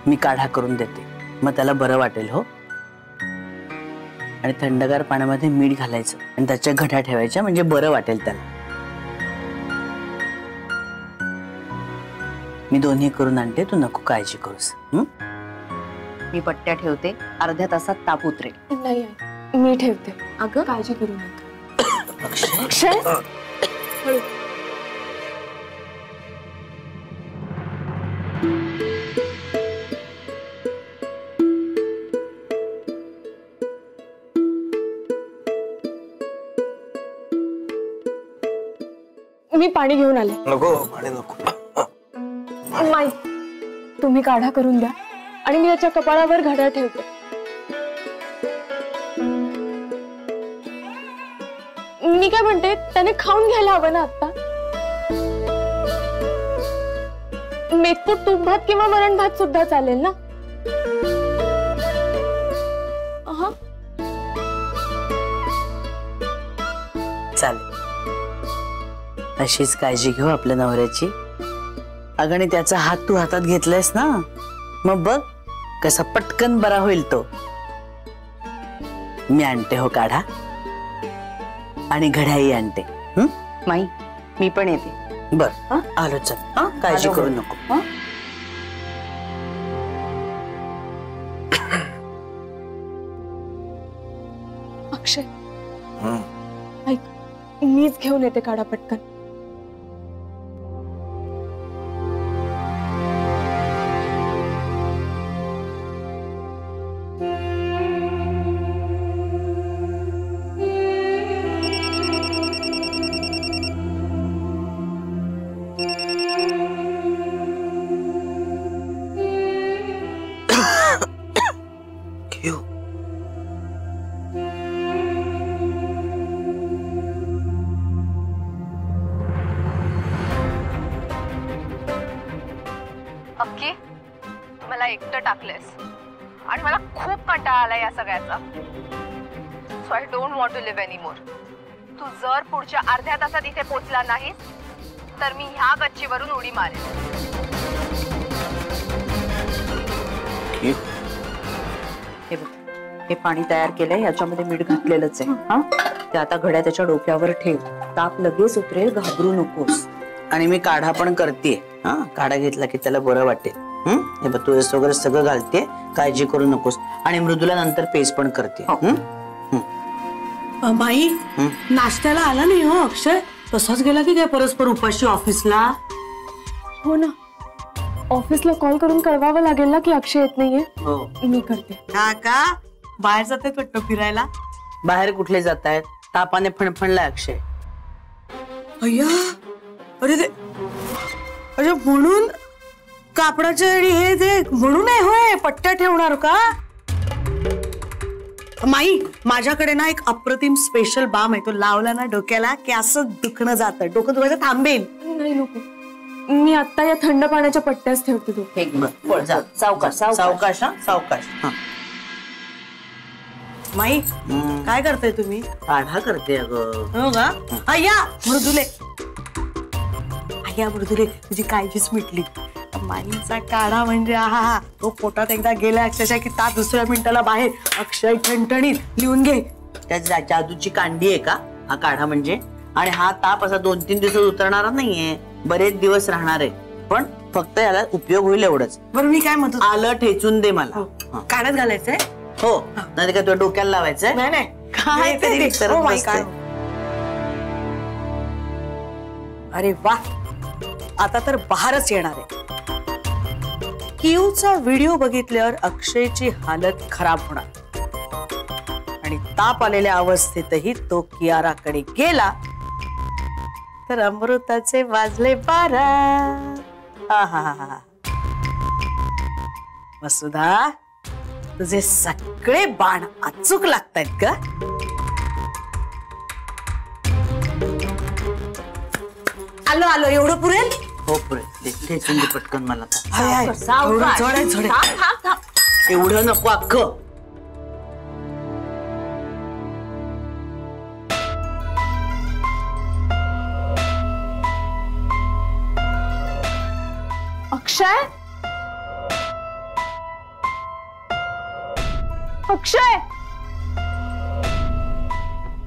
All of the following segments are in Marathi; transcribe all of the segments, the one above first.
मी काढा करून देते, मग त्याला बरं वाटेल. हो. आणि थंडगार पाण्यामध्ये मीठ घालायचं आणि त्याच्या घड्या ठेवायच्या, म्हणजे बरं वाटेल त्याला. मी दोन्ही करून आणते, तू नको काळजी करूस. मी पट्ट्या ठेवते, अर्ध्या तासात ताप उतरेल. नाही मी ठेवते. अगं काळजी करू नका. अक्षय मी पाणी घेऊन आले. नको पाणी नको. माई तुम्ही काढा करून द्या आणि मी त्याच्या कपाळावर घड्याळ ठेवते. मी काय म्हणते, त्याने खाऊन घ्यायला हवं ना आता. मेथकूट तूप भात किंवा वरण भात सुद्धा चालेल ना. चालेल. अशीच काळजी घेऊ आपल्या नवऱ्याची. अगं आणि त्याचा हात तू हातात घेतलायस ना, मग बघ कसा पटकन बरा होईल तो. मी आणते हो काढा आणि घड्याही आणते. माई मी पण येते. बर आलो. चल काळजी करू नको. अक्षय ऐक, मीच घेऊन येते काढा पटकन. अक्की, तू मला एकटं टाकलेस आणि मला खूप कंटाळा आला या सगळ्याचा. So I don't want to live anymore. तू जर पुढच्या अर्ध्या तासात इथे पोहोचला नाहीस तर मी ह्या गच्चीवरून उडी मारेन. हे पाणी तयार केलंय, याच्यामध्ये मीठ घातलेलंच आहे. हा, ते आता घड्या त्याच्या डोक्यावर ठेव. ताप लगेच उतरेल, घाबरू नकोस. आणि मी काढा पण करते. हा, काढा घेतला की त्याला बरं वाटेल. हे बघ तुळस वगैरे सगळं घालते, काळजी करू नकोस. आणि मृदूला नंतर पेस्ट पण करते. बाई नाश्त्याला आला नाही हो अक्षय. तसाच गेला की काय परस्पर उपाशी ऑफिसला. हो ना, ऑफिसला कॉल करून कळवावं लागेल ना की अक्षय येत नाहीये. मी करते. का बाहेर जाते वाटतं फिरायला. बाहेर कुठले जात आहेत, तापाने फणफणला अक्षय. अय्या अरे ते अरे म्हणून कापडाचे आणि हे ते म्हणून आहे होय पट्ट्या ठेवणार का. माई माझ्याकडे ना एक अप्रतिम स्पेशल बाम आहे, तो लावला ना डोक्याला की असं दुखणं जातं, डोकं दुखायचं थांबेल. नाही नको, मी आता या थंड पाण्याच्या पट्ट्याच ठेवते. तू सावकाश सावकाश. सावकाश. माई काय करताय तुम्ही. काढा करते. अगं हो का. अय्या मृदुले, अय्या मृदुले तुझी काळजीच मिटली. माईचा काढा म्हणजे हा तो पोटात एकदा गेला अक्षरशः की ता दुसऱ्या मिनिटाला बाहेर. अक्षय ठणठणीत लिहून घे. त्या जादूची कांडी आहे का हा काढा म्हणजे. आणि हा ताप असा 2-3 दिवसात उतरणारा नाहीये, बरेच दिवस राहणार आहे. पण फक्त याला उपयोग होईल एवढंच. बरं मी काय म्हणतो, आलं ठेचून दे मला. काढ्यात घालायचंय. हो नाही काय तुला डोक्याला लावायचंय. नाही नाही काय तरी अरे वा, आता तर बाहेरच येणार आहे. कियूचा व्हिडिओ बघितल्यावर अक्षयची हालत खराब होणार आणि ताप आलेल्या अवस्थेतही तो कियाराकडे गेला तर अमृताचे वाजले 12. वसुधा तुझे सगळे बाण अचूक लागतायत का. आलो आलो, एवढं पुरेल. हो पुरेल. ठेचून दे पटकन मला. एवढं नको अख्खं. अक्षय अक्षय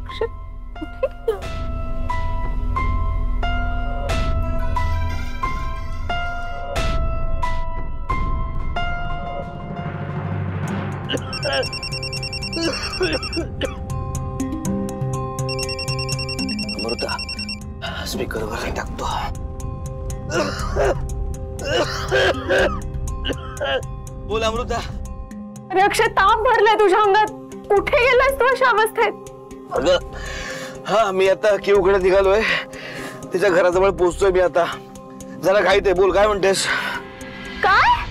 अक्षय कुठे गेला? अमृता स्पीकरवर टाकतो. बोल अमृता. अरे अक्षय, ताप भरलाय तुझ्या अंगात. कुठे गेलास तू अशा अवस्थेत? अगं हा, मी आता किऊकडे निघालोय. तिच्या घराजवळ पोहोचतोय मी आता. जरा घाईत आहे. बोल काय म्हणतेस? काय?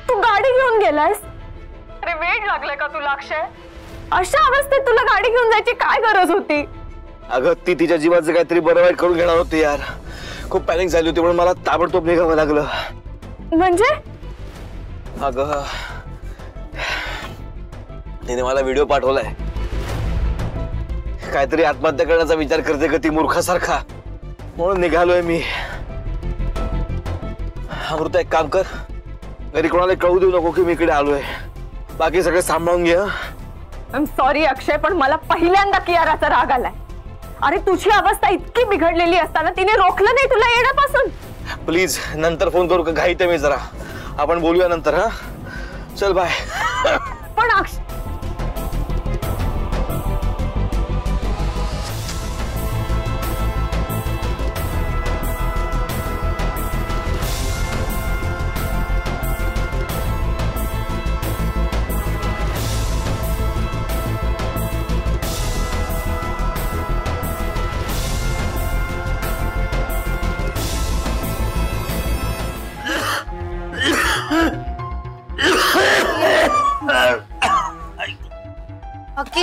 तू गाडी घेऊन गेलास? अरे वेळ लागलाय का तुला अक्षय? अशा अवस्थेत तुला गाडी घेऊन जायची काय गरज होती? अगं ती तिच्या जीवाचं काहीतरी बरं वाईट करून घेणार होती यार. खूप पॅनिक झाली होती म्हणून मला ताबडतोब निघावं लागलं. म्हणजे? अगं तिने मला व्हिडिओ पाठवलाय. काहीतरी आत्महत्या करण्याचा विचार करते का ती मूर्खासारखा, म्हणून निघालोय मी. अमृता एक काम कर, घरी कोणाला कळू देऊ नको की मी इकडे आलोय. बाकी सगळं सांभाळून घे. सॉरी अक्षय, पण मला पहिल्यांदा कियाराचा राग आलाय. अरे तुझी अवस्था इतकी बिघडलेली असताना तिने रोखलं नाही तुला येण्यापासून. प्लीज नंतर फोन करू का? घाईत आहे मी जरा. आपण बोलूया नंतर. हा चल बाय. पण अक्षय, अक्की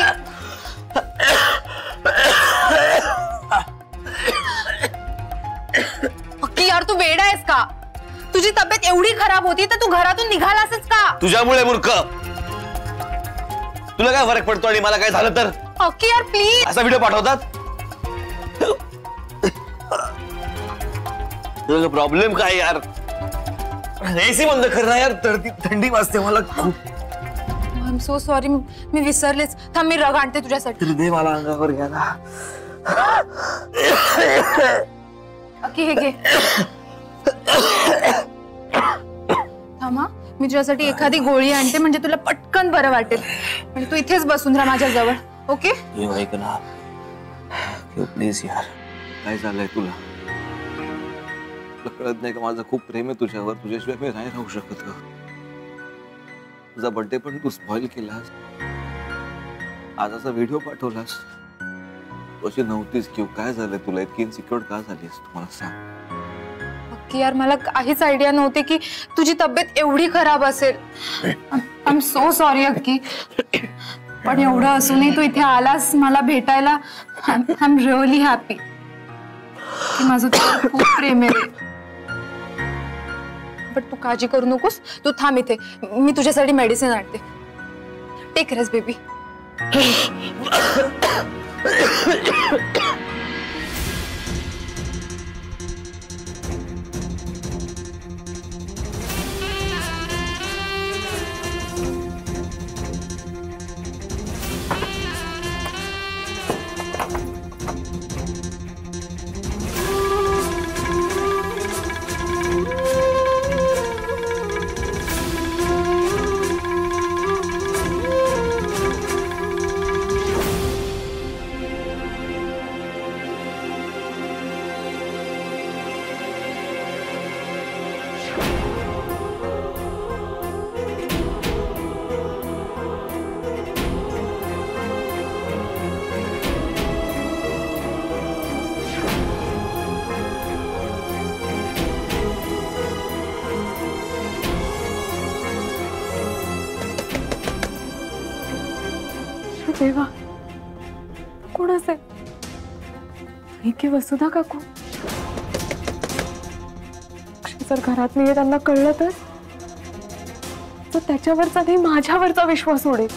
अक्की यार तू वेडा आहेस का? तुझी तब्येत एवढी खराब होती तर तू घरातून निघालासच का? तुझ्यामुळे मूर्ख. तुला काय फरक पडतो आणि मला काय झालं तर? अक्की यार प्लीज. असा व्हिडिओ पाठवतात? तुझा प्रॉब्लेम काय यार? एसी बंद कर ना यार. थंडी वाजते मला खूप. आय एम सो सॉरी, मी विसरलेच. थांब मी रग आणते तुझ्यासाठी. दे मला अंगावर घ्यायला. अक्की हे घे. थांब हा, मी तुझ्यासाठी एखादी गोळी आणते म्हणजे तुला पटकन बरं वाटेल. आणि तू इथेच बसून राहा माझ्या जवळ. ओके? ऐक ना प्लीज यार. काय झालंय तुला? तुला कळत नाही का माझं खूप प्रेम आहे तुझ्यावर. तुझ्याशिवाय मी नाही राहू शकत ग. तुझा बर्थडे पण तू स्पॉइल केलास. आज असा व्हिडिओ पाठवलास. अशी नव्हतीस किंवा काय झालंय तुला? इतकी इन्सिक्युअर का झालीस तुम्हाला सांग. अक्की यार मला काहीच आयडिया नव्हती की तुझी तब्येत एवढी खराब असेल. आय एम सो सॉरी अक्की. पण एवढं असूनही तू इथे आलास मला भेटायला. आय एम रिअली हॅपी की माझं तुझ्यावर खूप प्रेम आहे. पण तू काळजी करू नकोस. तू थांब इथे, मी तुझ्यासाठी मेडिसिन आणते. Take rest baby. देवा, कोण असेल? ही की वसुधा काकू? जर घरात नाही त्यांना कळलं तर त्याच्यावरचा नाही माझ्यावरचा विश्वास उडेल.